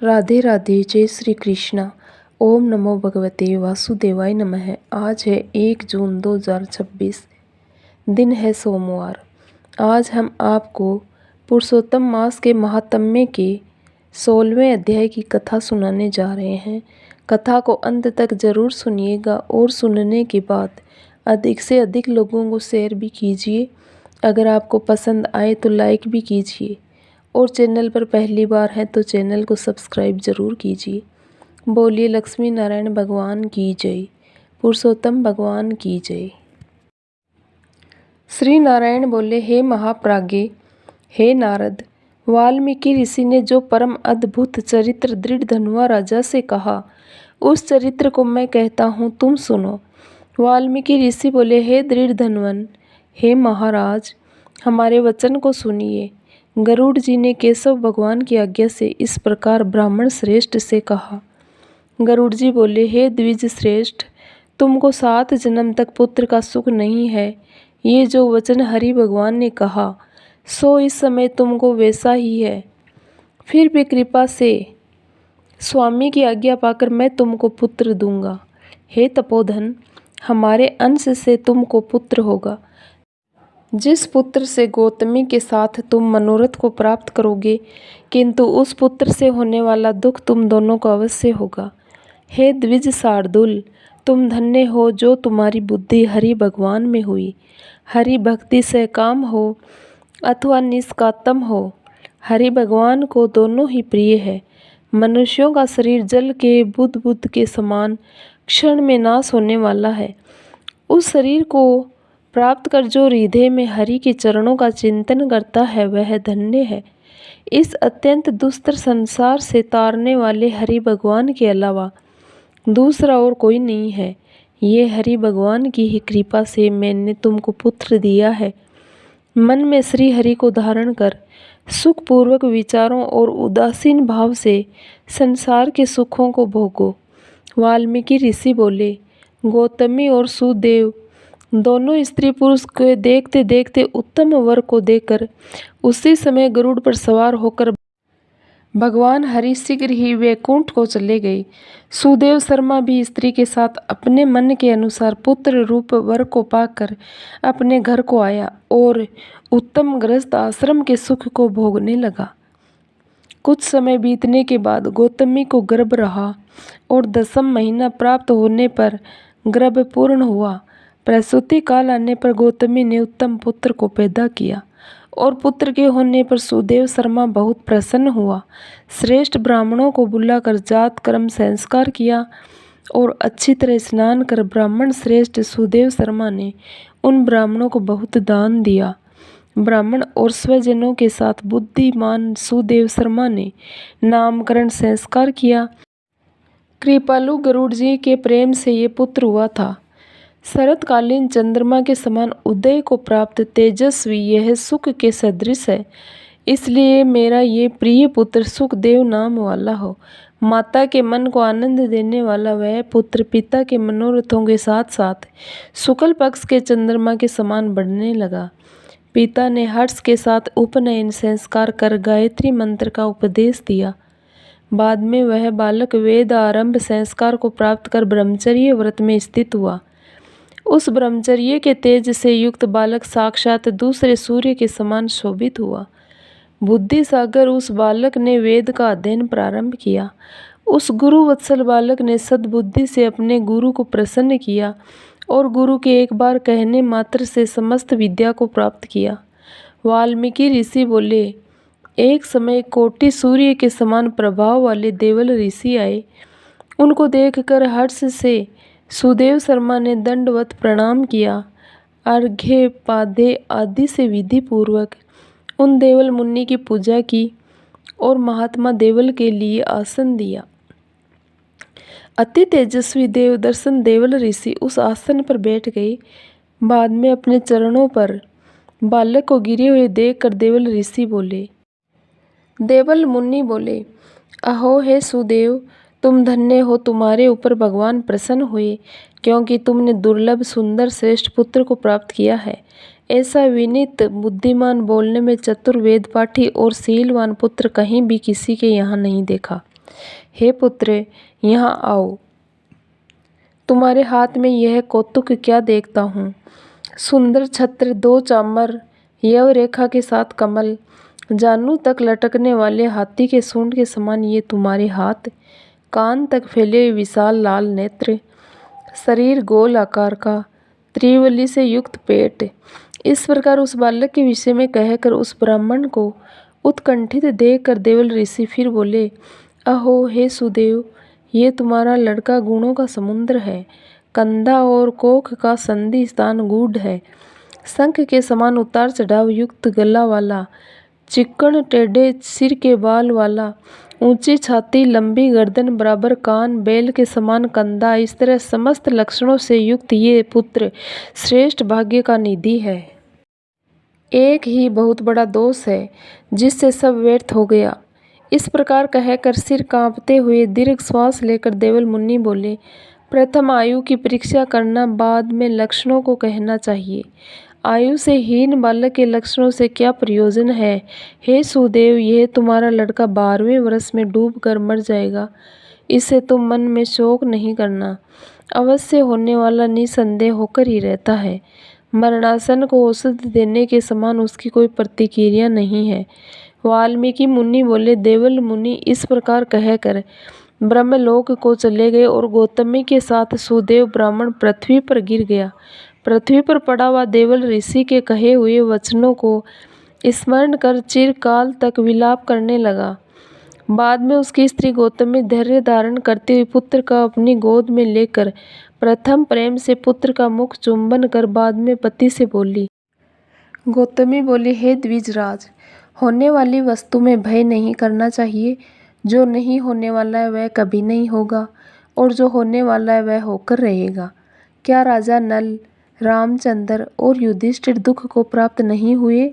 राधे राधे। जय श्री कृष्णा। ओम नमो भगवते वासुदेवाय नमः। आज है 1 जून 2026। दिन है सोमवार। आज हम आपको पुरुषोत्तम मास के महात्म्य के 16वें अध्याय की कथा सुनाने जा रहे हैं। कथा को अंत तक जरूर सुनिएगा और सुनने के बाद अधिक से अधिक लोगों को शेयर भी कीजिए। अगर आपको पसंद आए तो लाइक भी कीजिए और चैनल पर पहली बार है तो चैनल को सब्सक्राइब जरूर कीजिए। बोलिए लक्ष्मी नारायण भगवान की जय, पुरुषोत्तम भगवान की जय। श्री नारायण बोले, हे महाप्राज्ञ, हे नारद, वाल्मीकि ऋषि ने जो परम अद्भुत चरित्र दृढ़धनुआ राजा से कहा उस चरित्र को मैं कहता हूँ, तुम सुनो। वाल्मीकि ऋषि बोले, हे दृढ़धनुवन, हे महाराज, हमारे वचन को सुनिए। गरुड़ जी ने केशव भगवान की आज्ञा से इस प्रकार ब्राह्मण श्रेष्ठ से कहा। गरुड़ जी बोले, हे द्विज श्रेष्ठ, तुमको 7 जन्म तक पुत्र का सुख नहीं है। ये जो वचन हरि भगवान ने कहा सो इस समय तुमको वैसा ही है। फिर भी कृपा से स्वामी की आज्ञा पाकर मैं तुमको पुत्र दूंगा। हे तपोधन, हमारे अंश से तुमको पुत्र होगा। जिस पुत्र से गौतमी के साथ तुम मनोरथ को प्राप्त करोगे, किंतु उस पुत्र से होने वाला दुख तुम दोनों को अवश्य होगा। हे द्विज शार्दुल, तुम धन्य हो जो तुम्हारी बुद्धि हरि भगवान में हुई। हरि भक्ति से काम हो अथवा निष्कातम हो, हरि भगवान को दोनों ही प्रिय है। मनुष्यों का शरीर जल के बुद्ध के समान क्षण में नाश होने वाला है। उस शरीर को प्राप्त कर जो हृदय में हरि के चरणों का चिंतन करता है वह धन्य है। इस अत्यंत दुस्तर संसार से तारने वाले हरि भगवान के अलावा दूसरा और कोई नहीं है। ये हरि भगवान की ही कृपा से मैंने तुमको पुत्र दिया है। मन में श्री हरि को धारण कर सुखपूर्वक विचारों और उदासीन भाव से संसार के सुखों को भोगो। वाल्मीकि ऋषि बोले, गौतमी और सुदेव दोनों स्त्री पुरुष को देखते देखते उत्तम वर को देकर उसी समय गरुड़ पर सवार होकर भगवान हरि शीघ्र ही वैकुंठ को चले गए। सुदेव शर्मा भी स्त्री के साथ अपने मन के अनुसार पुत्र रूप वर को पाकर अपने घर को आया और उत्तम गृहस्थ आश्रम के सुख को भोगने लगा। कुछ समय बीतने के बाद गौतमी को गर्भ रहा और 10वां महीना प्राप्त होने पर गर्भ पूर्ण हुआ। प्रसूति काल आने पर गौतमी ने उत्तम पुत्र को पैदा किया और पुत्र के होने पर सुदेव शर्मा बहुत प्रसन्न हुआ। श्रेष्ठ ब्राह्मणों को बुलाकर जात कर्म संस्कार किया और अच्छी तरह स्नान कर ब्राह्मण श्रेष्ठ सुदेव शर्मा ने उन ब्राह्मणों को बहुत दान दिया। ब्राह्मण और स्वजनों के साथ बुद्धिमान सुदेव शर्मा ने नामकरण संस्कार किया। कृपालु गरुड़ जी के प्रेम से ये पुत्र हुआ था। शरतकालीन चंद्रमा के समान उदय को प्राप्त तेजस्वी यह सुख के सदृश है। इसलिए मेरा ये प्रिय पुत्र सुखदेव नाम वाला हो। माता के मन को आनंद देने वाला वह पुत्र पिता के मनोरथों के साथ साथ शुक्ल पक्ष के चंद्रमा के समान बढ़ने लगा। पिता ने हर्ष के साथ उपनयन संस्कार कर गायत्री मंत्र का उपदेश दिया। बाद में वह बालक वेद आरंभ संस्कार को प्राप्त कर ब्रह्मचर्य व्रत में स्थित हुआ। उस ब्रह्मचर्य के तेज से युक्त बालक साक्षात दूसरे सूर्य के समान शोभित हुआ। बुद्धि सागर उस बालक ने वेद का अध्ययन प्रारंभ किया। उस गुरु वत्सल बालक ने सद्बुद्धि से अपने गुरु को प्रसन्न किया और गुरु के एक बार कहने मात्र से समस्त विद्या को प्राप्त किया। वाल्मीकि ऋषि बोले, एक समय कोटि सूर्य के समान प्रभाव वाले देवल ऋषि आए। उनको देखकर हर्ष से सुदेव शर्मा ने दंडवत प्रणाम किया। अर्घ्य पाद्य आदि से विधि पूर्वक उन देवल मुनि की पूजा की और महात्मा देवल के लिए आसन दिया। अति तेजस्वी देव दर्शन देवल ऋषि उस आसन पर बैठ गए। बाद में अपने चरणों पर बालक को गिरे हुए देखकर देवल ऋषि बोले, देवल मुनि बोले, अहो हे सुदेव, तुम धन्य हो। तुम्हारे ऊपर भगवान प्रसन्न हुए क्योंकि तुमने दुर्लभ सुंदर श्रेष्ठ पुत्र को प्राप्त किया है। ऐसा विनीत बुद्धिमान बोलने में चतुर वेद पाठी और शीलवान पुत्र कहीं भी किसी के यहाँ नहीं देखा। हे पुत्र, यहाँ आओ। तुम्हारे हाथ में यह कौतुक क्या देखता हूँ? सुंदर छत्र, 2 चामर, यव रेखा के साथ कमल, जानू तक लटकने वाले हाथी के सूंड के समान ये तुम्हारे हाथ, कान तक फैले विशाल लाल नेत्र, शरीर गोल आकार का, त्रिवली से युक्त पेट। इस प्रकार उस बालक के विषय में कहकर उस ब्राह्मण को उत्कंठित देखकर देवल ऋषि फिर बोले, अहो हे सुदेव, ये तुम्हारा लड़का गुणों का समुद्र है, कंधा और कोख का संधि स्थान गूढ़ है, शंख के समान उतार चढ़ाव युक्त गला वाला, चिक्कण टेढ़े सिर के बाल वाला, ऊंची छाती, लंबी गर्दन, बराबर कान, बैल के समान कंधा, इस तरह समस्त लक्षणों से युक्त ये पुत्र श्रेष्ठ भाग्य का निधि है। एक ही बहुत बड़ा दोष है जिससे सब व्यर्थ हो गया। इस प्रकार कहकर सिर कांपते हुए दीर्घ श्वास लेकर देवल मुनि बोले, प्रथम आयु की परीक्षा करना, बाद में लक्षणों को कहना चाहिए। आयु से हीन बालक के लक्षणों से क्या प्रयोजन है? हे सुदेव, यह तुम्हारा लड़का 12वें वर्ष में डूब कर मर जाएगा। इससे तुम मन में शोक नहीं करना, अवश्य होने वाला निसंदेह होकर ही रहता है। मरणासन को औषधि देने के समान उसकी कोई प्रतिक्रिया नहीं है। वाल्मीकि मुनि बोले, देवल मुनि इस प्रकार कहकर ब्रह्मलोक को चले गए और गौतमी के साथ सुदेव ब्राह्मण पृथ्वी पर गिर गया। पृथ्वी पर पड़ा हुआ देवल ऋषि के कहे हुए वचनों को स्मरण कर चिरकाल तक विलाप करने लगा। बाद में उसकी स्त्री गौतमी धैर्य धारण करते हुए पुत्र का अपनी गोद में लेकर प्रथम प्रेम से पुत्र का मुख चुंबन कर बाद में पति से बोली। गौतमी बोली, हे द्विजराज, होने वाली वस्तु में भय नहीं करना चाहिए। जो नहीं होने वाला है वह कभी नहीं होगा, और जो होने वाला है वह होकर रहेगा। क्या राजा नल, रामचंद्र और युधिष्ठिर दुख को प्राप्त नहीं हुए?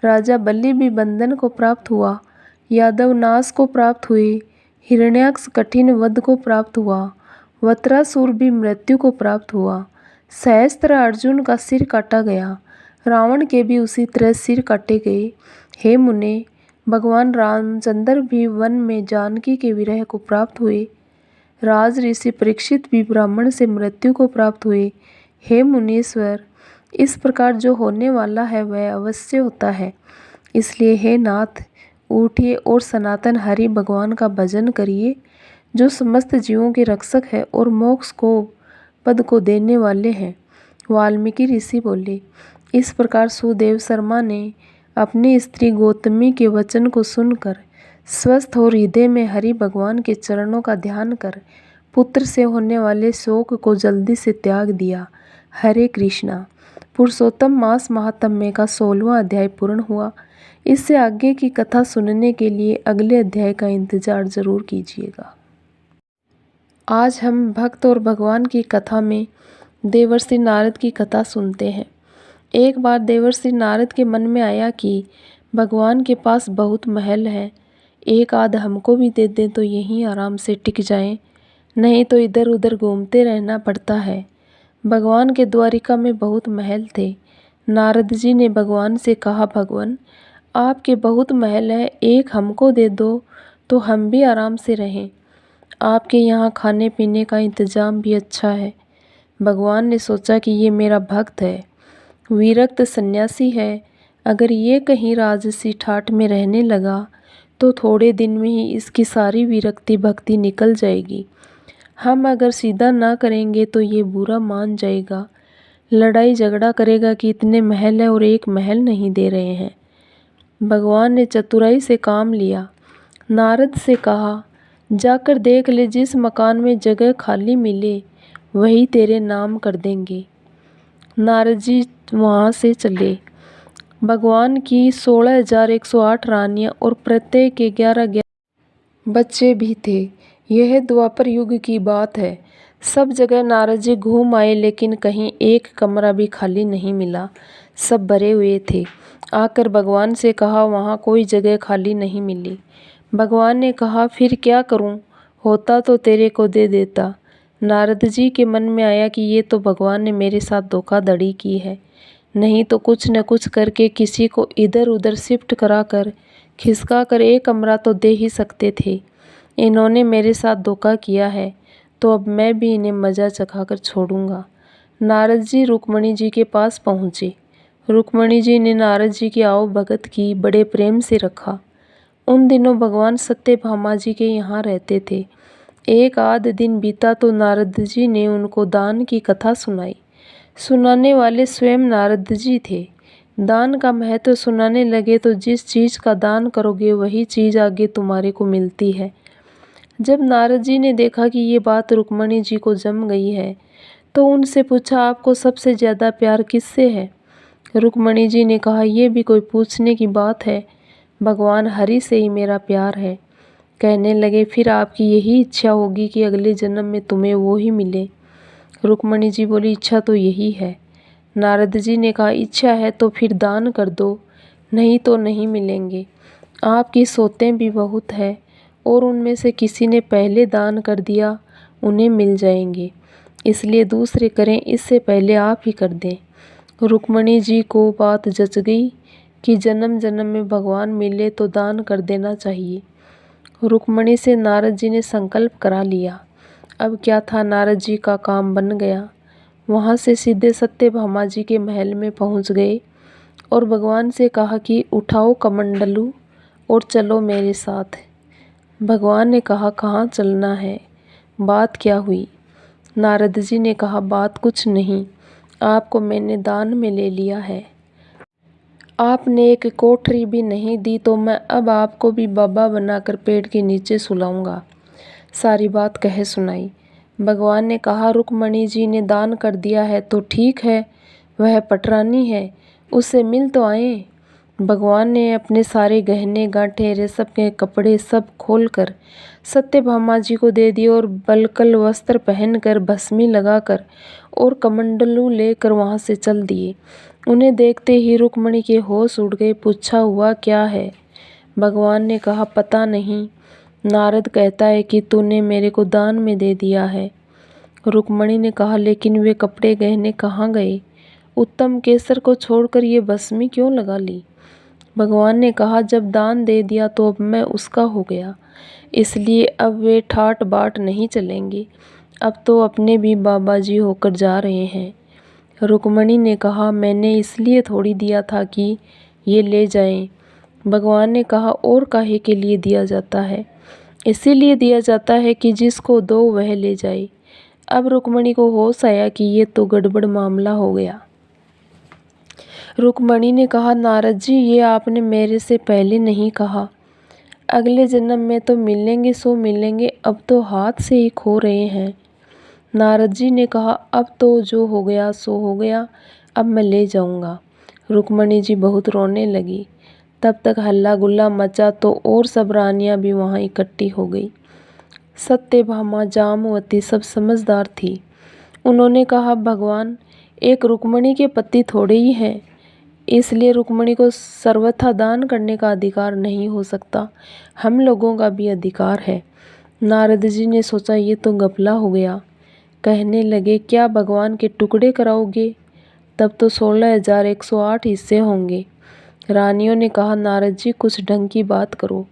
राजा बलि भी बंधन को प्राप्त हुआ, यादव नाश को प्राप्त हुए, हिरण्याक्ष कठिन वध को प्राप्त हुआ, वत्रासुर भी मृत्यु को प्राप्त हुआ, सहस्त्र अर्जुन का सिर काटा गया, रावण के भी उसी तरह सिर काटे गए। हे मुने, भगवान रामचंद्र भी वन में जानकी के विरह को प्राप्त हुए। राज ऋषि परीक्षित भी ब्राह्मण से मृत्यु को प्राप्त हुए। हे मुनीश्वर, इस प्रकार जो होने वाला है वह अवश्य होता है। इसलिए हे नाथ, उठिए और सनातन हरि भगवान का भजन करिए, जो समस्त जीवों के रक्षक है और मोक्ष को पद को देने वाले हैं। वाल्मीकि ऋषि बोले। इस प्रकार सुदेव शर्मा ने अपनी स्त्री गौतमी के वचन को सुनकर स्वस्थ और हृदय में हरि भगवान के चरणों का ध्यान कर पुत्र से होने वाले शोक को जल्दी से त्याग दिया। हरे कृष्णा। पुरुषोत्तम मास महात्म्य का 16वां अध्याय पूर्ण हुआ। इससे आगे की कथा सुनने के लिए अगले अध्याय का इंतजार जरूर कीजिएगा। आज हम भक्त और भगवान की कथा में देवर्षि नारद की कथा सुनते हैं। एक बार देवर्षि नारद के मन में आया कि भगवान के पास बहुत महल है, एक आध हमको भी दे दें तो यहीं आराम से टिक जाएं, नहीं तो इधर उधर घूमते रहना पड़ता है। भगवान के द्वारिका में बहुत महल थे। नारद जी ने भगवान से कहा, भगवान आपके बहुत महल है, एक हमको दे दो तो हम भी आराम से रहें। आपके यहाँ खाने पीने का इंतज़ाम भी अच्छा है। भगवान ने सोचा कि ये मेरा भक्त है, विरक्त सन्यासी है, अगर ये कहीं राजसी ठाठ में रहने लगा तो थोड़े दिन में ही इसकी सारी विरक्ति भक्ति निकल जाएगी। हम अगर सीधा ना करेंगे तो ये बुरा मान जाएगा, लड़ाई झगड़ा करेगा कि इतने महल है और एक महल नहीं दे रहे हैं। भगवान ने चतुराई से काम लिया। नारद से कहा, जाकर देख ले, जिस मकान में जगह खाली मिले वही तेरे नाम कर देंगे। नारद जी वहाँ से चले। भगवान की 16,108 रानियाँ और प्रत्येक के 11 बच्चे भी थे। यह द्वापर युग की बात है। सब जगह नारद जी घूम आए, लेकिन कहीं एक कमरा भी खाली नहीं मिला, सब भरे हुए थे। आकर भगवान से कहा, वहाँ कोई जगह खाली नहीं मिली। भगवान ने कहा, फिर क्या करूँ, होता तो तेरे को दे देता। नारद जी के मन में आया कि ये तो भगवान ने मेरे साथ धोखाधड़ी की है, नहीं तो कुछ न कुछ करके किसी को इधर उधर शिफ्ट करा कर खिसका कर एक कमरा तो दे ही सकते थे। इन्होंने मेरे साथ धोखा किया है तो अब मैं भी इन्हें मज़ा चखाकर छोड़ूंगा। नारद जी रुक्मणी जी के पास पहुँचे। रुक्मणी जी ने नारद जी की आओ भगत की बड़े प्रेम से रखा। उन दिनों भगवान सत्यभामा जी के यहाँ रहते थे। एक आध दिन बीता तो नारद जी ने उनको दान की कथा सुनाई। सुनाने वाले स्वयं नारद जी थे। दान का महत्व सुनाने लगे तो जिस चीज़ का दान करोगे वही चीज़ आगे तुम्हारे को मिलती है। जब नारद जी ने देखा कि ये बात रुक्मणी जी को जम गई है तो उनसे पूछा, आपको सबसे ज़्यादा प्यार किससे है? रुक्मणी जी ने कहा, ये भी कोई पूछने की बात है, भगवान हरि से ही मेरा प्यार है। कहने लगे, फिर आपकी यही इच्छा होगी कि अगले जन्म में तुम्हें वो ही मिले? रुक्मणी जी बोली, इच्छा तो यही है। नारद जी ने कहा, इच्छा है तो फिर दान कर दो, नहीं तो नहीं मिलेंगे। आपकी सोतें भी बहुत है और उनमें से किसी ने पहले दान कर दिया, उन्हें मिल जाएंगे, इसलिए दूसरे करें, इससे पहले आप ही कर दें। रुक्मणी जी को बात जच गई कि जन्म जन्म में भगवान मिले तो दान कर देना चाहिए। रुक्मणी से नारद जी ने संकल्प करा लिया। अब क्या था, नारद जी का काम बन गया। वहाँ से सीधे सत्यभामा जी के महल में पहुँच गए और भगवान से कहा कि उठाओ कमंडलू और चलो मेरे साथ। भगवान ने कहा, कहाँ चलना है, बात क्या हुई? नारद जी ने कहा, बात कुछ नहीं, आपको मैंने दान में ले लिया है। आपने एक कोठरी भी नहीं दी तो मैं अब आपको भी बाबा बनाकर पेड़ के नीचे सुलाऊंगा। सारी बात कह सुनाई। भगवान ने कहा, रुक्मणी जी ने दान कर दिया है तो ठीक है, वह पटरानी है, उससे मिल तो आए। भगवान ने अपने सारे गहने गांठे रेशम के कपड़े सब खोलकर सत्यभामा जी को दे दिए और बलकल वस्त्र पहनकर भस्मी लगाकर और कमंडलू लेकर वहाँ से चल दिए। उन्हें देखते ही रुक्मणी के होश उड़ गए। पूछा, हुआ क्या है? भगवान ने कहा, पता नहीं, नारद कहता है कि तूने मेरे को दान में दे दिया है। रुक्मणी ने कहा, लेकिन वे कपड़े गहने कहाँ गए? उत्तम केसर को छोड़कर ये भस्मी क्यों लगा ली? भगवान ने कहा, जब दान दे दिया तो अब मैं उसका हो गया, इसलिए अब वे ठाट बाट नहीं चलेंगे, अब तो अपने भी बाबा जी होकर जा रहे हैं। रुक्मणी ने कहा, मैंने इसलिए थोड़ी दिया था कि ये ले जाएं। भगवान ने कहा, और काहे के लिए दिया जाता है? इसीलिए दिया जाता है कि जिसको दो वह ले जाए। अब रुक्मणी को होश आया कि ये तो गड़बड़ मामला हो गया। रुक्मणी ने कहा, नारद जी, ये आपने मेरे से पहले नहीं कहा। अगले जन्म में तो मिलेंगे सो मिलेंगे, अब तो हाथ से ही खो रहे हैं। नारद जी ने कहा, अब तो जो हो गया सो हो गया, अब मैं ले जाऊंगा। रुक्मणी जी बहुत रोने लगी। तब तक हल्ला गुल्ला मचा तो और सब रानियां भी वहाँ इकट्ठी हो गई। सत्यभामा, जामवती सब समझदार थी। उन्होंने कहा, भगवान एक रुक्मणी के पति थोड़े ही हैं, इसलिए रुक्मणी को सर्वथा दान करने का अधिकार नहीं हो सकता, हम लोगों का भी अधिकार है। नारद जी ने सोचा, ये तो घपला हो गया। कहने लगे, क्या भगवान के टुकड़े कराओगे? तब तो 16,108 हिस्से होंगे। रानियों ने कहा, नारद जी कुछ ढंग की बात करो।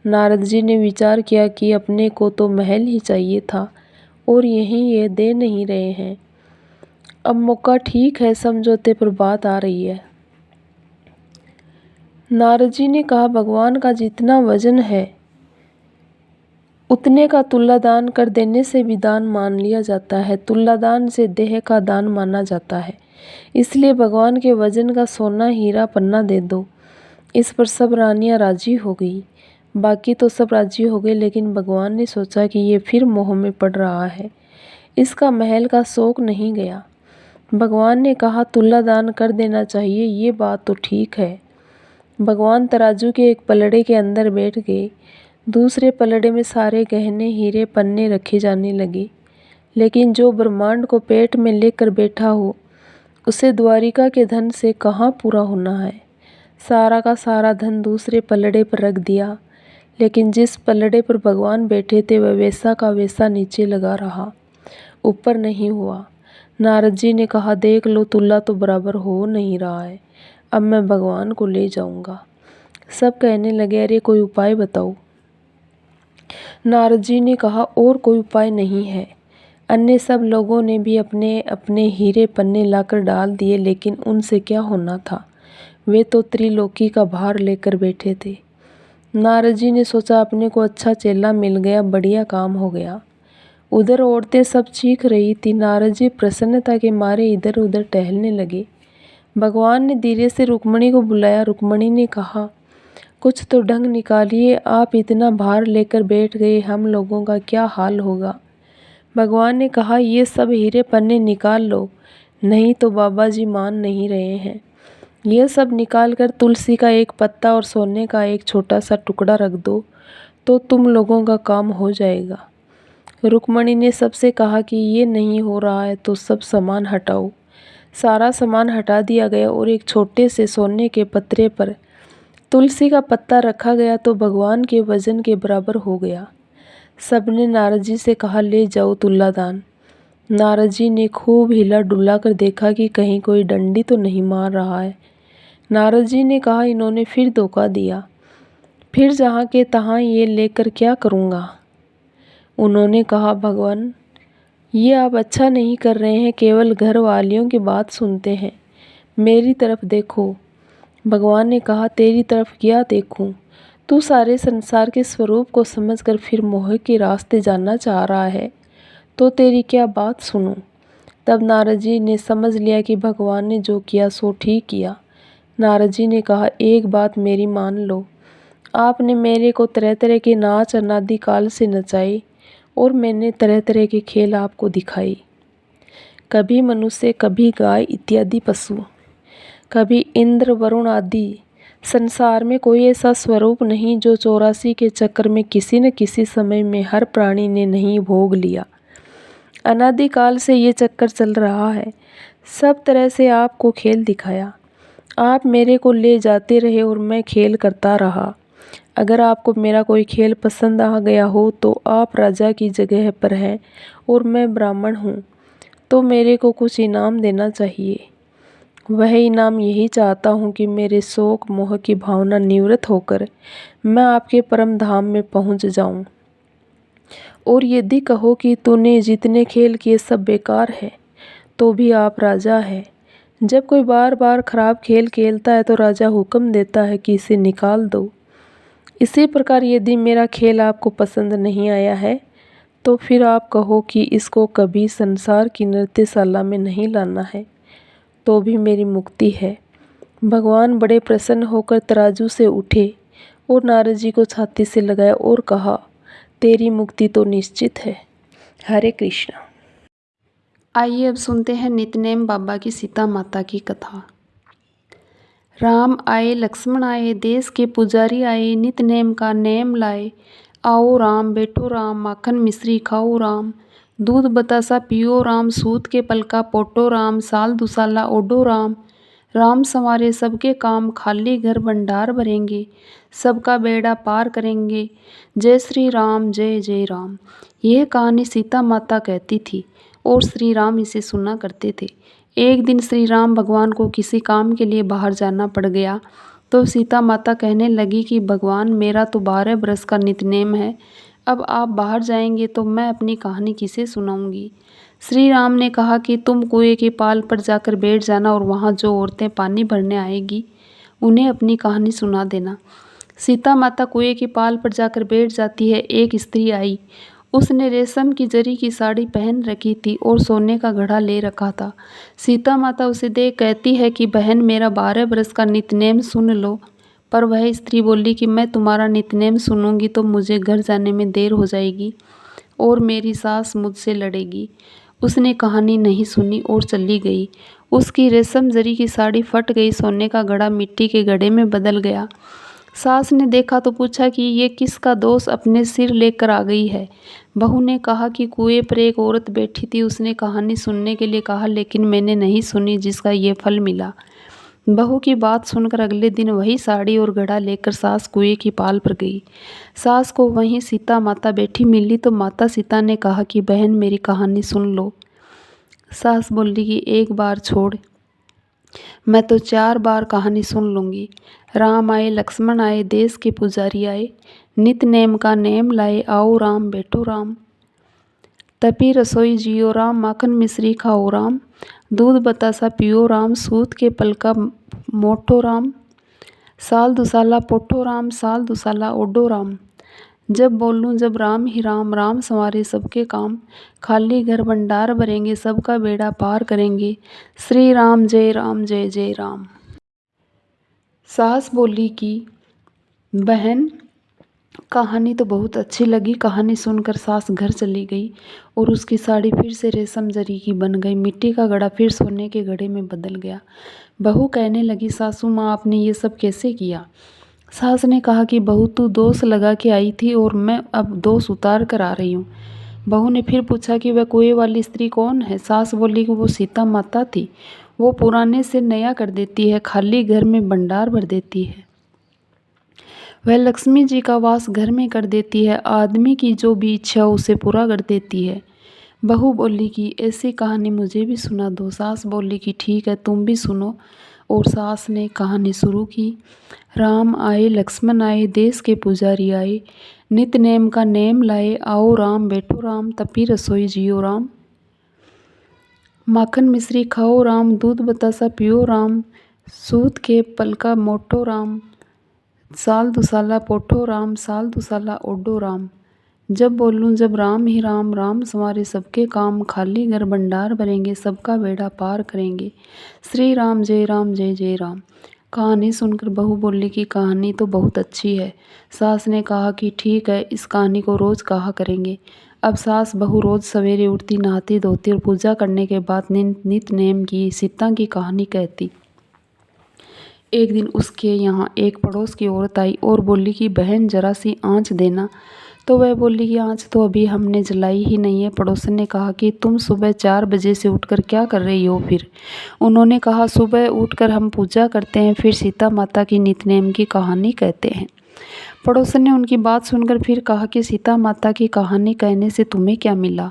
नारद जी ने विचार किया कि अपने को तो महल ही चाहिए था और यहीं ये दे नहीं रहे हैं। अब मौका ठीक है, समझौते पर बात आ रही है। नारद जी ने कहा, भगवान का जितना वजन है उतने का तुलादान कर देने से भी दान मान लिया जाता है। तुलादान से देह का दान माना जाता है, इसलिए भगवान के वजन का सोना हीरा पन्ना दे दो। इस पर सब रानियां राजी हो गई। बाकी तो सब राजी हो गए, लेकिन भगवान ने सोचा कि ये फिर मोह में पड़ रहा है, इसका महल का शौक नहीं गया। भगवान ने कहा, तुलादान कर देना चाहिए, ये बात तो ठीक है। भगवान तराजू के एक पलड़े के अंदर बैठ गए। दूसरे पलड़े में सारे गहने हीरे पन्ने रखे जाने लगे, लेकिन जो ब्रह्मांड को पेट में लेकर बैठा हो उसे द्वारिका के धन से कहाँ पूरा होना है। सारा का सारा धन दूसरे पलड़े पर रख दिया, लेकिन जिस पलड़े पर भगवान बैठे थे वह वैसा का वैसा नीचे लगा रहा, ऊपर नहीं हुआ। नारद जी ने कहा, देख लो, तुला तो बराबर हो नहीं रहा है, अब मैं भगवान को ले जाऊंगा। सब कहने लगे, अरे कोई उपाय बताओ। नारद जी ने कहा, और कोई उपाय नहीं है। अन्य सब लोगों ने भी अपने अपने हीरे पन्ने लाकर डाल दिए, लेकिन उनसे क्या होना था, वे तो त्रिलोकी का भार लेकर बैठे थे। नारद जी ने सोचा, अपने को अच्छा चेला मिल गया, बढ़िया काम हो गया। उधर औरतें सब चीख रही थी। नारद जी प्रसन्नता के मारे इधर उधर टहलने लगे। भगवान ने धीरे से रुक्मणी को बुलाया। रुक्मणी ने कहा, कुछ तो ढंग निकालिए, आप इतना भार लेकर बैठ गए, हम लोगों का क्या हाल होगा। भगवान ने कहा, ये सब हीरे पन्ने निकाल लो, नहीं तो बाबा जी मान नहीं रहे हैं। यह सब निकाल कर तुलसी का एक पत्ता और सोने का एक छोटा सा टुकड़ा रख दो, तो तुम लोगों का काम हो जाएगा। रुक्मणी ने सबसे कहा कि ये नहीं हो रहा है तो सब सामान हटाओ। सारा सामान हटा दिया गया और एक छोटे से सोने के पत्रे पर तुलसी का पत्ता रखा गया तो भगवान के वजन के बराबर हो गया। सबने नारद जी से कहा, ले जाओ तुलादान। नारद जी ने खूब हिला डुला कर देखा कि कहीं कोई डंडी तो नहीं मार रहा है। नारद जी ने कहा, इन्होंने फिर धोखा दिया, फिर जहाँ के तहाँ ये लेकर क्या करूँगा। उन्होंने कहा, भगवान ये आप अच्छा नहीं कर रहे हैं, केवल घर वालियों की बात सुनते हैं, मेरी तरफ देखो। भगवान ने कहा, तेरी तरफ क्या देखूं? तू सारे संसार के स्वरूप को समझकर फिर मोह के रास्ते जाना चाह रहा है, तो तेरी क्या बात सुनूं। तब नारद जी ने समझ लिया कि भगवान ने जो किया सो ठीक किया। नारद जी ने कहा, एक बात मेरी मान लो, आपने मेरे को तरह तरह के नाच अनादिकाल से नचाए और मैंने तरह तरह के खेल आपको दिखाए। कभी मनुष्य, कभी गाय इत्यादि पशु, कभी इंद्र वरुण आदि। संसार में कोई ऐसा स्वरूप नहीं जो 84 के चक्कर में किसी न किसी समय में हर प्राणी ने नहीं भोग लिया। अनादिकाल से ये चक्कर चल रहा है। सब तरह से आपको खेल दिखाया, आप मेरे को ले जाते रहे और मैं खेल करता रहा। अगर आपको मेरा कोई खेल पसंद आ गया हो तो आप राजा की जगह पर हैं और मैं ब्राह्मण हूँ, तो मेरे को कुछ इनाम देना चाहिए। वह इनाम यही चाहता हूँ कि मेरे शोक मोह की भावना निवृत्त होकर मैं आपके परम धाम में पहुँच जाऊँ। और यदि कहो कि तूने जितने खेल किए सब बेकार है, तो भी आप राजा हैं। जब कोई बार बार खराब खेल खेलता है तो राजा हुक्म देता है कि इसे निकाल दो। इसी प्रकार यदि मेरा खेल आपको पसंद नहीं आया है तो फिर आप कहो कि इसको कभी संसार की नृत्यशाला में नहीं लाना है, तो भी मेरी मुक्ति है। भगवान बड़े प्रसन्न होकर तराजू से उठे और नारद जी को छाती से लगाया और कहा, तेरी मुक्ति तो निश्चित है। हरे कृष्णा। आइए अब सुनते हैं नितनेम बाबा की सीता माता की कथा। राम आए, लक्ष्मण आए, देश के पुजारी आए, नितनेम का नेम लाए। आओ राम, बैठो राम, माखन मिश्री खाओ राम, दूध बतासा पियो राम, सूत के पलका पोटो राम, साल दुसाला ओडो राम। राम संवारे सबके काम, खाली घर भंडार भरेंगे, सबका बेड़ा पार करेंगे। जय श्री राम, जय जय राम। यह कहानी सीता माता कहती थी और श्री राम इसे सुना करते थे। एक दिन श्री राम भगवान को किसी काम के लिए बाहर जाना पड़ गया, तो सीता माता कहने लगी कि भगवान, मेरा तो 12 बरस का नितनेम है, अब आप बाहर जाएंगे तो मैं अपनी कहानी किसे सुनाऊंगी। श्री राम ने कहा कि तुम कुएं के पाल पर जाकर बैठ जाना और वहाँ जो औरतें पानी भरने आएगी उन्हें अपनी कहानी सुना देना। सीता माता कुएं के पाल पर जाकर बैठ जाती है। एक स्त्री आई, उसने रेशम की जरी की साड़ी पहन रखी थी और सोने का घड़ा ले रखा था। सीता माता उसे देख कहती है कि बहन, मेरा 12 बरस का नितनेम सुन लो। पर वह स्त्री बोली कि मैं तुम्हारा नितनेम सुनूंगी तो मुझे घर जाने में देर हो जाएगी और मेरी सास मुझसे लड़ेगी। उसने कहानी नहीं सुनी और चली गई। उसकी रेशम जरी की साड़ी फट गई, सोने का घड़ा मिट्टी के घड़े में बदल गया। सास ने देखा तो पूछा कि ये किसका दोष अपने सिर लेकर आ गई है। बहू ने कहा कि कुएं पर एक औरत बैठी थी, उसने कहानी सुनने के लिए कहा, लेकिन मैंने नहीं सुनी, जिसका ये फल मिला। बहू की बात सुनकर अगले दिन वही साड़ी और घड़ा लेकर सास कुएं की पाल पर गई। सास को वहीं सीता माता बैठी मिली तो माता सीता ने कहा कि बहन, मेरी कहानी सुन लो। सास बोली कि एक बार छोड़, मैं तो 4 बार कहानी सुन लूँगी। राम आए, लक्ष्मण आए, देश के पुजारी आए, नित नेम का नेम लाए आओ राम बैठो राम। तपी रसोई जियो राम, माखन मिश्री खाओ राम, दूध बतासा पियो राम, सूत के पलका मोटो राम, साल दुसाला पोठो राम, साल दुसाला ओडो राम। जब बोलूं जब राम ही राम, राम संवारे सबके काम, खाली घर भंडार भरेंगे सबका बेड़ा पार करेंगे, श्री राम जय जय राम। सास बोली कि बहन कहानी तो बहुत अच्छी लगी। कहानी सुनकर सास घर चली गई और उसकी साड़ी फिर से रेशम जरी की बन गई। मिट्टी का घड़ा फिर सोने के घड़े में बदल गया। बहू कहने लगी, सासू माँ आपने ये सब कैसे किया? सास ने कहा कि बहू तू दोष लगा के आई थी और मैं अब दोष उतार कर आ रही हूँ। बहू ने फिर पूछा कि वह कुएं वाली स्त्री कौन है? सास बोली कि वो सीता माता थी। वो पुराने से नया कर देती है, खाली घर में भंडार भर देती है। वह लक्ष्मी जी का वास घर में कर देती है, आदमी की जो भी इच्छा उसे पूरा कर देती है। बहू बोली कि ऐसी कहानी मुझे भी सुना दो। सास बोली कि ठीक है तुम भी सुनो। और सास ने कहानी शुरू की। राम आए लक्ष्मण आए, देश के पुजारी आए, नित नेम का नेम लाए आओ राम बैठो राम, तपी रसोई जियो राम, माखन मिश्री खाओ राम, दूध बतासा पियो राम, सूत के पलका मोटो राम, साल दुसाला पोठो राम, साल दुसाला ओडो राम। जब बोलूं जब राम ही राम, राम संवारे सबके काम, खाली घर भंडार भरेंगे सबका बेड़ा पार करेंगे, श्री राम जय जय राम। कहानी सुनकर बहू बोली कि कहानी तो बहुत अच्छी है। सास ने कहा कि ठीक है इस कहानी को रोज़ कहा करेंगे। अब सास बहू रोज़ सवेरे उठती, नहाती धोती और पूजा करने के बाद नित नेम की सीता की कहानी कहती। एक दिन उसके यहाँ एक पड़ोस की औरत आई और बोली कि बहन जरा सी आँच देना। तो वह बोली कि आँच तो अभी हमने जलाई ही नहीं है। पड़ोसन ने कहा कि तुम सुबह 4 बजे से उठकर क्या कर रही हो फिर? उन्होंने कहा सुबह उठकर हम पूजा करते हैं, फिर सीता माता की नितनेम की कहानी कहते हैं। पड़ोसन ने उनकी बात सुनकर फिर कहा कि सीता माता की कहानी कहने से तुम्हें क्या मिला?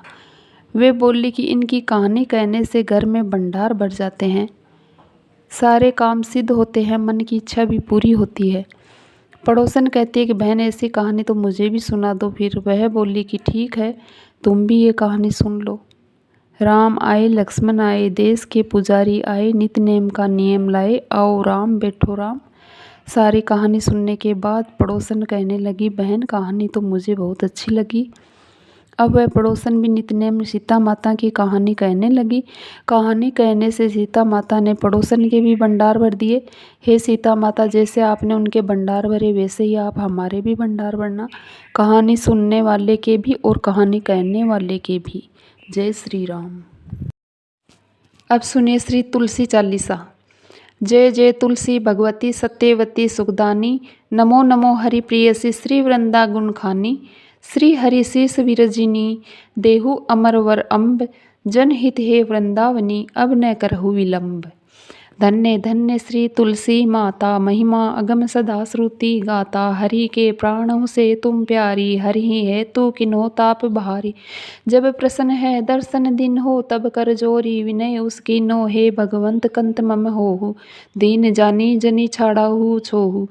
वे बोली कि इनकी कहानी कहने से घर में भंडार भर जाते हैं, सारे काम सिद्ध होते हैं, मन की इच्छा भी पूरी होती है। पड़ोसन कहती है कि बहन ऐसी कहानी तो मुझे भी सुना दो फिर। वह बोली कि ठीक है तुम भी ये कहानी सुन लो। राम आए लक्ष्मण आए, देश के पुजारी आए, नित नेम का नियम लाए आओ राम बैठो राम। सारी कहानी सुनने के बाद पड़ोसन कहने लगी बहन कहानी तो मुझे बहुत अच्छी लगी। अब वह पड़ोसन भी नितनेम सीता माता की कहानी कहने लगी। कहानी कहने से सीता माता ने पड़ोसन के भी भंडार भर दिए। हे सीता माता जैसे आपने उनके भंडार भरे वैसे ही आप हमारे भी भंडार भरना, कहानी सुनने वाले के भी और कहानी कहने वाले के भी। जय श्री राम। अब सुनिए श्री तुलसी चालीसा। जय जय तुलसी भगवती सत्यवती सुखदानी, नमो नमो हरि प्रियसी श्री वृंदा गुण खानी, श्री हरि शीस विरजिनी, देहु अमर वर अम्ब, जनहित हे वृंदावनी, अब न करहु विलम्ब। धन्य धन्य श्री तुलसी माता, महिमा अगम सदा श्रुति गाता, हरि के प्राणों से तुम प्यारी, हरि है तू किन्हो ताप भारी। जब प्रसन्न है दर्शन दिन हो, तब कर जोरी विनय उसकी नो, हे भगवंत कंत मम होहु, दीन जानी जनी छाड़ाहु छोहु।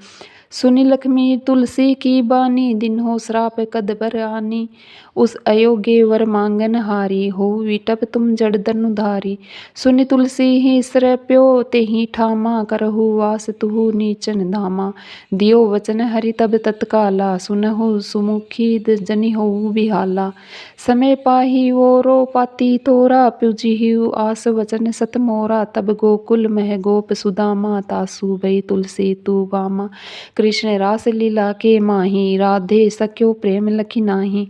सुनि लक्ष्मी तुलसी की बानी, दिन हो श्राप कद पर आनी, उस अयोग्य वर मांगन हारी, हो विटप तुम जड़ धनुधारी। सुनि तुलसी ही श्रप्यो ते ही ठामा, करहु वास तुहु नीचन धामा, दियो वचन हरि तब तत्काला, सुनहु सुमुखी जनि होऊ बिहाला। समय पाही वो रो पाती तोरा, पुजिहु आस वचन सत मोरा, तब गोकुल मह गोप सुदामा, तासु भई तुलसी तू बामा। कृष्ण रास लीला के माही, राधे सख्यो प्रेम लखी नाही,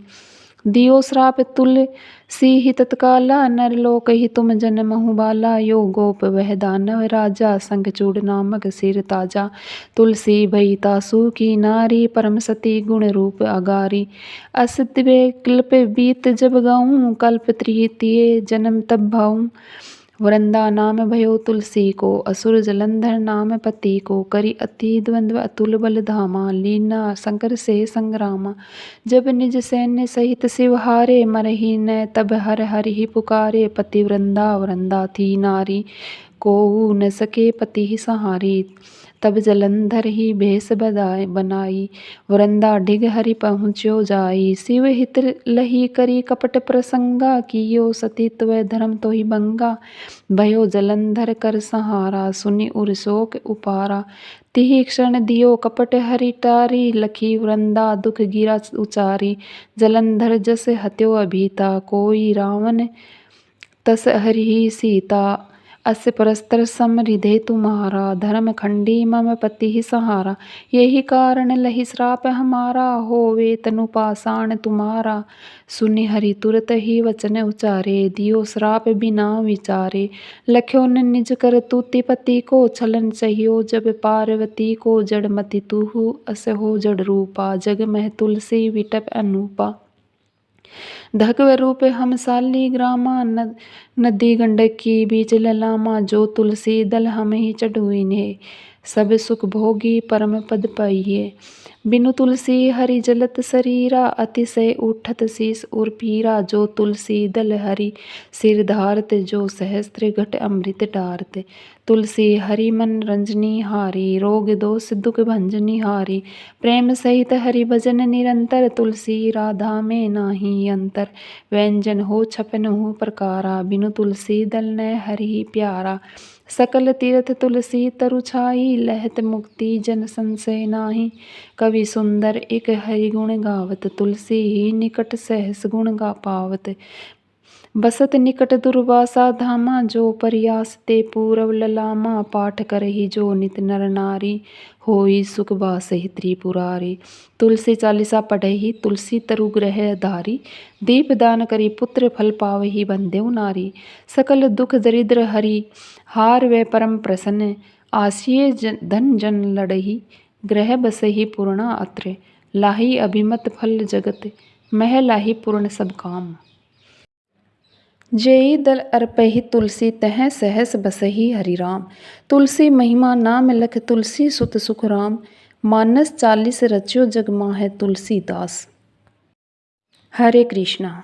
दियो श्राप तुलसी ही तत्काला, नर लोक ही तुम जन्महु बाला। यो गोप वह दानव राजा, शंखचूड़ नामक सिर ताजा, तुलसी भई तासु की नारी, परम सती गुण रूप अगारी। असद्वे कल्प बीत जब गाऊं, कल्प तृतीय जन्म तब भाऊं, वृंदा नाम भयो तुलसी को, असुर जलंधर नाम पति को, करी अति द्वंद्व अतुल बल धामा, लीना शंकर से संग्रामा। जब निज सैन्य सहित शिव हारे, मरहि न तब हर हरि पुकारे, पति वृंदा वृंदा थी नारी, कोऊ न सके पति सहारी। तब जलंधर ही भेष बनाई, वृंदा ढिग हरि पहुँच्यो जाई। शिव हित लही करी कपट प्रसंगा, कियो सती त्वै धर्म तो ही भंगा। भयो जलंधर कर सहारा, सुनि उर शोक उपारा। तिहि क्षण दियो कपट हरि टारी, लखी वृंदा दुख गिरा उचारी। जलंधर जस हत्यो अभीता, कोई रावण तस हरि सीता। अस परस्तर समरिधे तुम्हारा, धर्म खंडी मम पति सहारा। यही कारण लही श्राप हमारा, होवे तनु पाषाण तुम्हारा। सुनि हरि तुरत ही वचन उचारे, दियो श्राप बिना विचारे। लख्यो न निज कर तूति पति को, छलन चाहियो जब पार्वती को। जड़ मति तुहु अस हो जड़ रूपा, जग मह तुलसी विटप अनूपा। धगव रूप हम शालिग्रामा, नदी गंडकी बीच ललामा। जो तुलसी दल हम ही चढ़ुइने, सब सुख भोगी परम पद पाइये। बिनु तुलसी हरि जलत शरीरा, अतिशय उठत शीस उर पीरा। जो तुलसी दल हरि सिर धारत, जो सहस्त्र घट अमृत डारत। तुलसी हरि मन रंजनी हारी, रोग दोष दुख भंजनी हारी। प्रेम सहित हरि भजन निरंतर, तुलसी राधा में नाही अंतर। व्यंजन हो छपन हो प्रकारा, बिनु तुलसी दल न हरि प्यारा। सकल तीर्थ तुलसी तरु छाई, लहत मुक्ति जन संशय नाही। कवि सुंदर एक हरि गुण गावत, तुलसी ही निकट सहस गुण गा पावत। बसत निकट दुर्वासा धामा, जो प्रयास ते पूरव ललामा। पाठ करहि जो नित नर नारी, होई सुख बासहि त्रिपुरारी। तुलसी चालीसा पढ़हि, तुलसी तरु ग्रह धारी। दीप दान करी पुत्र, फल पावहि बंदेव नारी। सकल दुख दरिद्र हरि हार वे परम प्रसन्न, आसिये धन जन लड़हि, ग्रह बसहि पूर्णा अत्र। लाही अभिमत फल जगत, मह लाही पूर्ण सब काम। जेई दल अर्पहि तुलसी, तह सहस बसहि हरि राम। तुलसी महिमा नाम लख, तुलसी सुत सुख राम। मानस 40 रच्यो जग माहै तुलसीदास। हरे कृष्णा।